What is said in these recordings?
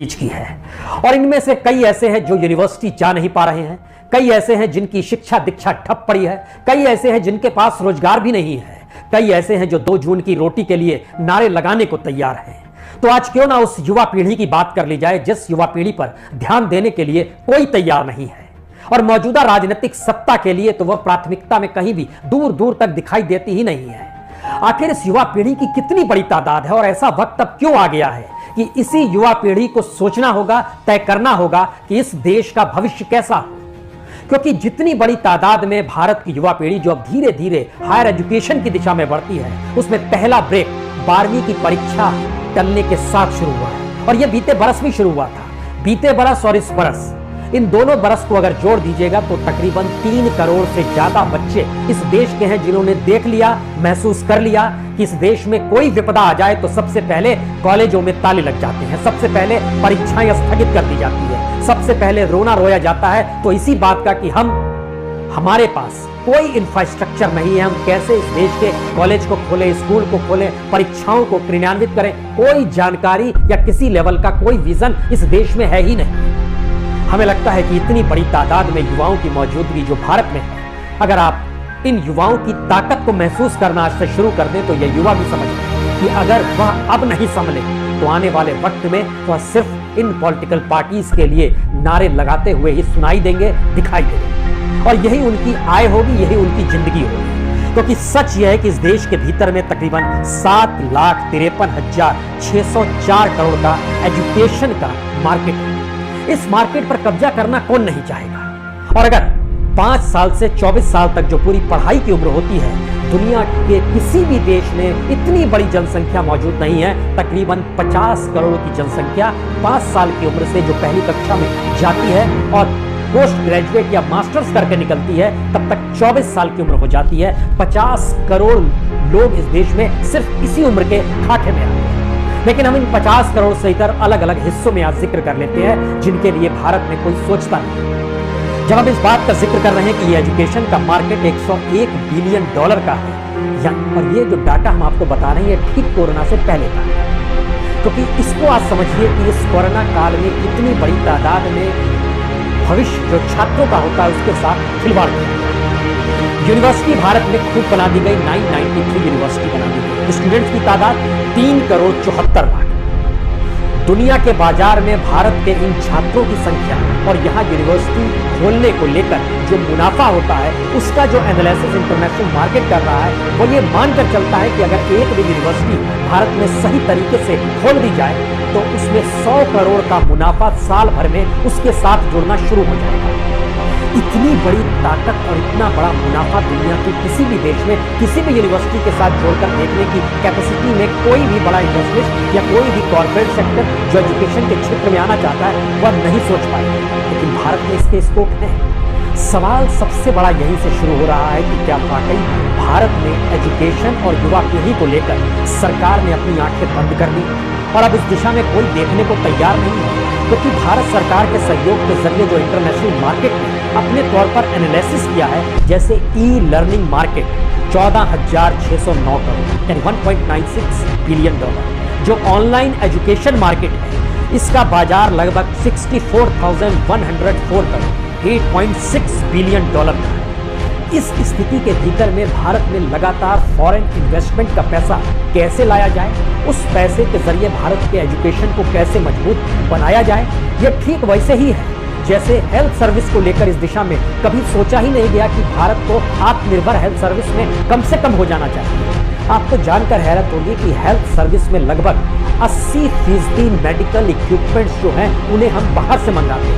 चीज की है। और इनमें से कई ऐसे हैं जो यूनिवर्सिटी जा नहीं पा रहे हैं, कई ऐसे हैं जिनकी शिक्षा दीक्षा ठप पड़ी है, कई ऐसे हैं जिनके पास रोजगार भी नहीं है, कई ऐसे हैं जो 2 जून की रोटी के लिए नारे लगाने को तैयार हैं। तो आज क्यों ना उस युवा पीढ़ी की बात कर ली जाए जिस युवा पीढ़ी पर ध्यान देने के लिए कोई तैयार नहीं है, और मौजूदा राजनीतिक सत्ता के लिए तो वह प्राथमिकता में कहीं भी दूर दूर तक दिखाई देती ही नहीं है। आखिर इस युवा पीढ़ी की कितनी बड़ी तादाद है और ऐसा वक्त अब क्यों आ गया है कि इसी युवा पीढ़ी को सोचना होगा, तय करना होगा कि इस देश का भविष्य कैसा हो। क्योंकि जितनी बड़ी तादाद में भारत की युवा पीढ़ी जो अब धीरे धीरे हायर एजुकेशन की दिशा में बढ़ती है, उसमें पहला ब्रेक 12वीं की परीक्षा टलने के साथ शुरू हुआ है। और यह बीते बरस भी शुरू हुआ था। बीते बरस और इस बरस, इन दोनों बरस को अगर जोड़ दीजिएगा तो तकरीबन 3 करोड़ से ज्यादा बच्चे इस देश के हैं जिन्होंने देख लिया, महसूस कर लिया कि इस देश में कोई विपदा आ जाए तो सबसे पहले कॉलेजों में ताले लग जाते हैं, सबसे पहले परीक्षाएं स्थगित कर दी जाती है, सबसे पहले रोना रोया जाता है तो इसी बात का कि हमारे पास कोई इंफ्रास्ट्रक्चर नहीं है, हम कैसे इस देश के कॉलेज को खोलें, स्कूल को खोलें, परीक्षाओं को क्रियान्वित करें। कोई जानकारी या किसी लेवल का कोई विजन इस देश में है ही नहीं। हमें लगता है कि इतनी बड़ी तादाद में युवाओं की मौजूदगी जो भारत में है, अगर आप इन युवाओं की ताकत को महसूस करना आज से शुरू कर दें तो यह युवा भी समझ लें कि अगर वह अब नहीं संभले तो आने वाले वक्त में वह सिर्फ इन पॉलिटिकल पार्टीज के लिए नारे लगाते हुए ही सुनाई देंगे, दिखाई देंगे, और यही उनकी आय होगी, यही उनकी जिंदगी होगी। क्योंकि सच यह है कि इस देश के भीतर में तकरीबन 7,53,604 करोड़ का एजुकेशन का मार्केट है। इस मार्केट पर कब्जा करना कौन नहीं चाहेगा। और अगर 5 साल से 24 साल तक जो पूरी पढ़ाई की उम्र होती है, दुनिया के किसी भी देश में इतनी बड़ी जनसंख्या मौजूद नहीं है। तकरीबन 50 करोड़ की जनसंख्या 5 साल की उम्र से जो पहली कक्षा में जाती है और पोस्ट ग्रेजुएट या मास्टर्स करके निकलती है, तब तक 24 साल की उम्र हो जाती है। 50 करोड़ लोग इस देश में सिर्फ इसी उम्र के खाके में आते हैं। लेकिन हम इन 50 करोड़ से इधर अलग अलग हिस्सों में आज जिक्र कर लेते हैं जिनके लिए भारत में कोई सोचता नहीं। जब हम इस बात का जिक्र कर रहे हैं कि ये एजुकेशन का मार्केट 101 बिलियन डॉलर का है, और ये जो डाटा हम आपको बता रहे हैं ये ठीक कोरोना से पहले का है। क्योंकि इसको आज समझिए कि इस कोरोना काल में कितनी बड़ी तादाद में भविष्य जो छात्रों का होता है उसके साथ खिलवाड़ किया। यूनिवर्सिटी भारत में खूब बना दी गई, 993 यूनिवर्सिटी बना दी गई। स्टूडेंट्स की तादाद 3 करोड़ 74 लाख। दुनिया के बाजार में भारत के इन छात्रों की संख्या और यहाँ यूनिवर्सिटी खोलने को लेकर जो मुनाफा होता है उसका जो एनालिसिस इंटरनेशनल मार्केट कर रहा है वो ये मानकर चलता है कि अगर एक भी यूनिवर्सिटी भारत में सही तरीके से खोल दी जाए तो उसमें 100 करोड़ का मुनाफा साल भर में उसके साथ जुड़ना शुरू हो जाएगा। इतनी बड़ी ताकत और इतना बड़ा मुनाफा दुनिया के किसी भी देश में किसी भी यूनिवर्सिटी के साथ जोड़कर देखने की कैपेसिटी में कोई भी बड़ा इंडस्ट्रियलिस्ट या कोई भी कॉर्पोरेट सेक्टर जो एजुकेशन के क्षेत्र में आना चाहता है वह नहीं सोच पाएगा। लेकिन भारत में इसके स्कोप है। सवाल सबसे बड़ा यहीं से शुरू हो रहा है कि क्या वाकई भारत में एजुकेशन और युवा पीढ़ी को लेकर सरकार ने अपनी आंखें बंद कर दी और अब इस दिशा में कोई देखने को तैयार नहीं है। क्योंकि भारत सरकार के सहयोग के जरिए जो इंटरनेशनल मार्केट में अपने तौर पर एनालिसिस किया है, जैसे ई लर्निंग मार्केट 14,609 करोड़ यानी 1.96 बिलियन डॉलर, जो ऑनलाइन एजुकेशन मार्केट है इसका बाजार लगभग 64,104 करोड़ 8.6 बिलियन डॉलर का है। इस स्थिति के भीतर में भारत में लगातार फॉरेन इन्वेस्टमेंट का पैसा कैसे लाया जाए, उस पैसे के जरिए भारत के एजुकेशन को कैसे मजबूत बनाया जाए, यह ठीक वैसे ही है जैसे हेल्थ सर्विस को लेकर इस दिशा में कभी सोचा ही नहीं गया कि भारत को आत्मनिर्भर हेल्थ सर्विस में कम से कम हो जाना चाहिए। आपको जानकर हैरत होगी कि हेल्थ सर्विस में लगभग 80% मेडिकल इक्विपमेंट्स जो हैं उन्हें हम बाहर से मंगाते हैं।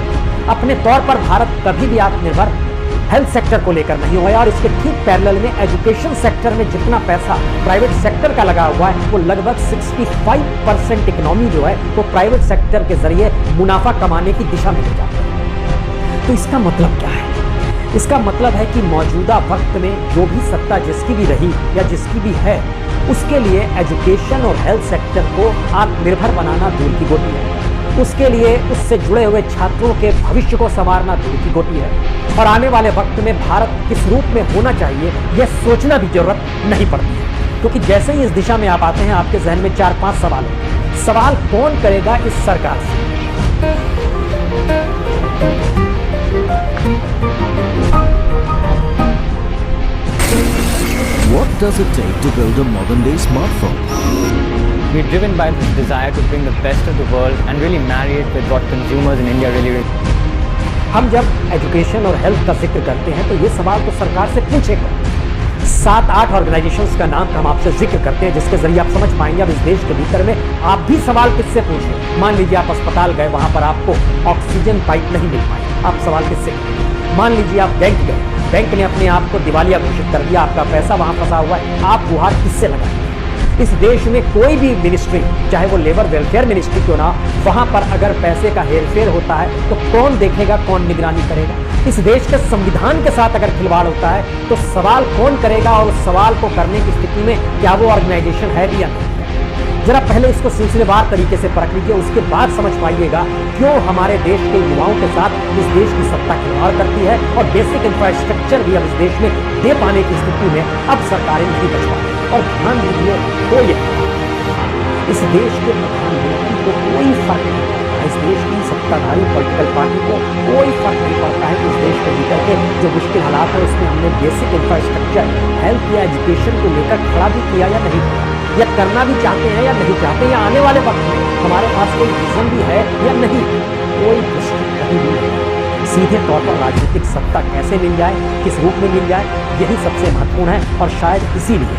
अपने तौर पर भारत कभी भी आत्मनिर्भर हेल्थ सेक्टर को लेकर नहीं हुआ और इसके ठीक पैरेलल में एजुकेशन सेक्टर में जितना पैसा प्राइवेट सेक्टर का लगा हुआ है वो लगभग 65% इकोनॉमी जो है वो प्राइवेट सेक्टर के जरिए मुनाफा कमाने की दिशा में ले जाता है। तो इसका मतलब क्या है? इसका मतलब है कि मौजूदा वक्त में जो भी सत्ता जिसकी भी रही या जिसकी भी है उसके लिए एजुकेशन और हेल्थ सेक्टर को आत्मनिर्भर बनाना दूर की गोटी है। उसके लिए उससे जुड़े हुए छात्रों के भविष्य को संवारना दूर की गोटी है। और आने वाले वक्त में भारत किस रूप में होना चाहिए यह सोचना भी जरूरत नहीं पड़ती है। क्योंकि जैसे ही इस दिशा में आप आते हैं आपके जहन में 4-5 सवाल होते हैं। सवाल कौन करेगा इस सरकार से? What does it take to build a modern-day smartphone? We're driven by this desire to bring the best of the world and really marry it with what consumers in India really हम जब education और health का जिक्र करते हैं तो ये सवाल तो सरकार से पूछेगा। 7-8 ऑर्गेनाइजेशंस का नाम हम आपसे जिक्र करते हैं जिसके जरिए आप समझ पाएंगे अब इस देश के भीतर में आप भी सवाल किससे पूछें। मान लीजिए आप अस्पताल गए, वहां पर आपको ऑक्सीजन पाइप नहीं मिल पाई, आप सवाल किससे करेंगे। मान लीजिए आप बैंक गए, बैंक ने अपने आप को दिवालिया घोषित कर दिया, आपका पैसा वहां फंसा हुआ है, आप गुहार किससे लगाएंगे। इस देश में कोई भी मिनिस्ट्री, चाहे वो लेबर वेलफेयर मिनिस्ट्री क्यों ना, वहां पर अगर पैसे का हेरफेर होता है तो कौन देखेगा, कौन निगरानी करेगा। इस देश के संविधान के साथ अगर खिलवाड़ होता है तो सवाल कौन करेगा, और उस सवाल को करने की स्थिति में क्या वो ऑर्गेनाइजेशन है भी या नहीं। जरा पहले इसको सिलसिलेवार तरीके से परख लीजिए, उसके बाद समझ पाइएगा क्यों हमारे देश के युवाओं के साथ इस देश की सत्ता खिलवाड़ करती है और बेसिक इंफ्रास्ट्रक्चर भी अब इस देश में दे पाने की स्थिति में अब सरकारें नहीं बच पा रही। और ध्यान दीजिए, कोई इस देश के प्रधानमंत्री को कोई फर्क नहीं पड़ता, इस देश की सत्ताधारी पॉलिटिकल पार्टी को कोई फर्क नहीं पड़ता है कि इस देश के भीतर के जो मुश्किल हालात है उसमें हमने बेसिक इंफ्रास्ट्रक्चर, हेल्थ या एजुकेशन को लेकर खड़ा भी किया या नहीं किया, या करना भी चाहते हैं या नहीं चाहते, या आने वाले वक्त में हमारे पास कोई विजन भी है या नहीं, कोई दृष्टि कहीं भी नहीं। सीधे तौर पर राजनीतिक सत्ता कैसे मिल जाए, किस रूप में मिल जाए, यही सबसे महत्वपूर्ण है। और शायद इसीलिए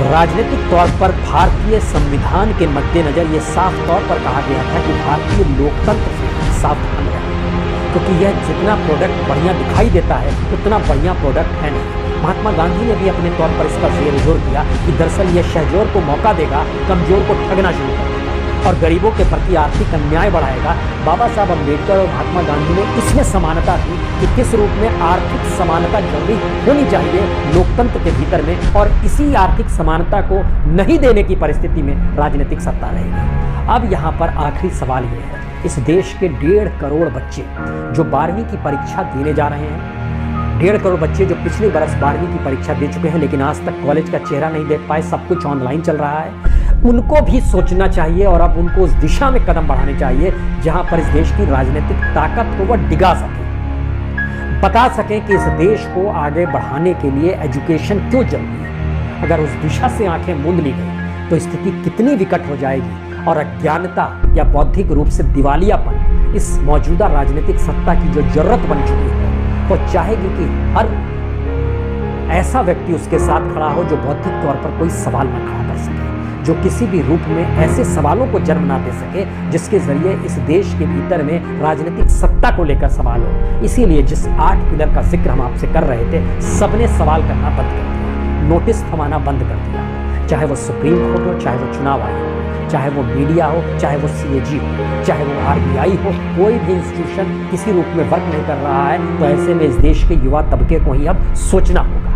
राजनीतिक तौर पर भारतीय संविधान के मद्देनजर यह साफ तौर पर कहा गया था कि भारतीय लोकतंत्र से सावधान रहें, क्योंकि यह जितना प्रोडक्ट बढ़िया दिखाई देता है उतना बढ़िया प्रोडक्ट है नहीं। महात्मा गांधी ने भी अपने तौर पर इसका जोर दिया कि दरअसल यह सहजोर को मौका देगा, कमजोर को ठगना शुरू कर देगा और गरीबों के प्रति आर्थिक अन्याय बढ़ाएगा। बाबा साहब अम्बेडकर और महात्मा गांधी ने इसमें समानता दी कि किस रूप में आर्थिक समानता जरूरी होनी चाहिए लोकतंत्र के भीतर में, और इसी आर्थिक समानता को नहीं देने की परिस्थिति में राजनीतिक सत्ता रहेगी। अब यहाँ पर आखिरी सवाल ये है, इस देश के 1.5 करोड़ बच्चे जो 12वीं की परीक्षा देने जा रहे हैं, 1.5 करोड़ बच्चे जो पिछले बरस 12वीं की परीक्षा दे चुके हैं लेकिन आज तक कॉलेज का चेहरा नहीं देख पाए, सब कुछ ऑनलाइन चल रहा है, उनको भी सोचना चाहिए और अब उनको उस दिशा में कदम बढ़ाने चाहिए जहां पर इस देश की राजनीतिक ताकत को वह डिगा सके, बता सके कि इस देश को आगे बढ़ाने के लिए एजुकेशन क्यों जरूरी है। अगर उस दिशा से आंखें मूंद ली गई तो स्थिति कितनी विकट हो जाएगी और अज्ञानता या बौद्धिक रूप से दिवालियापन इस मौजूदा राजनीतिक सत्ता की जो जरूरत बन चुकी है वो चाहेगी कि हर ऐसा व्यक्ति उसके साथ खड़ा हो जो बौद्धिक तौर पर कोई सवाल न खड़ा कर सके, जो किसी भी रूप में ऐसे सवालों को जन्म ना दे सके जिसके जरिए इस देश के भीतर में राजनीतिक सत्ता को लेकर सवाल हो। इसीलिए जिस 8 पिलर का जिक्र हम आपसे कर रहे थे, सबने सवाल करना बंद कर दिया, नोटिस थमाना बंद कर दिया, चाहे वो सुप्रीम कोर्ट हो, चाहे वो चुनाव आयोग हो, चाहे वो मीडिया हो, चाहे वो CAG हो, चाहे वो RBI हो, कोई भी इंस्टीट्यूशन किसी रूप में वर्क नहीं कर रहा है। तो ऐसे में इस देश के युवा तबके को ही अब सोचना होगा।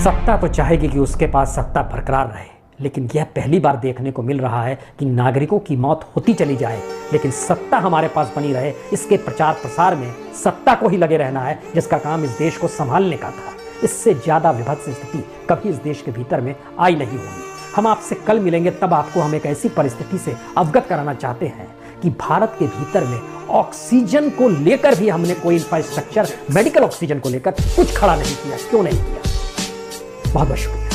सत्ता तो चाहेगी कि उसके पास सत्ता बरकरार रहे, लेकिन यह पहली बार देखने को मिल रहा है कि नागरिकों की मौत होती चली जाए लेकिन सत्ता हमारे पास बनी रहे। इसके प्रचार प्रसार में सत्ता को ही लगे रहना है जिसका काम इस देश को संभालने का था। इससे ज्यादा विभत्स स्थिति कभी इस देश के भीतर में आई नहीं होगी। हम आपसे कल मिलेंगे, तब आपको हम एक ऐसी परिस्थिति से अवगत कराना चाहते हैं कि भारत के भीतर में ऑक्सीजन को लेकर भी हमने कोई इंफ्रास्ट्रक्चर, मेडिकल ऑक्सीजन को लेकर कुछ खड़ा नहीं किया। क्यों नहीं किया? बहुत बहुत शुक्रिया।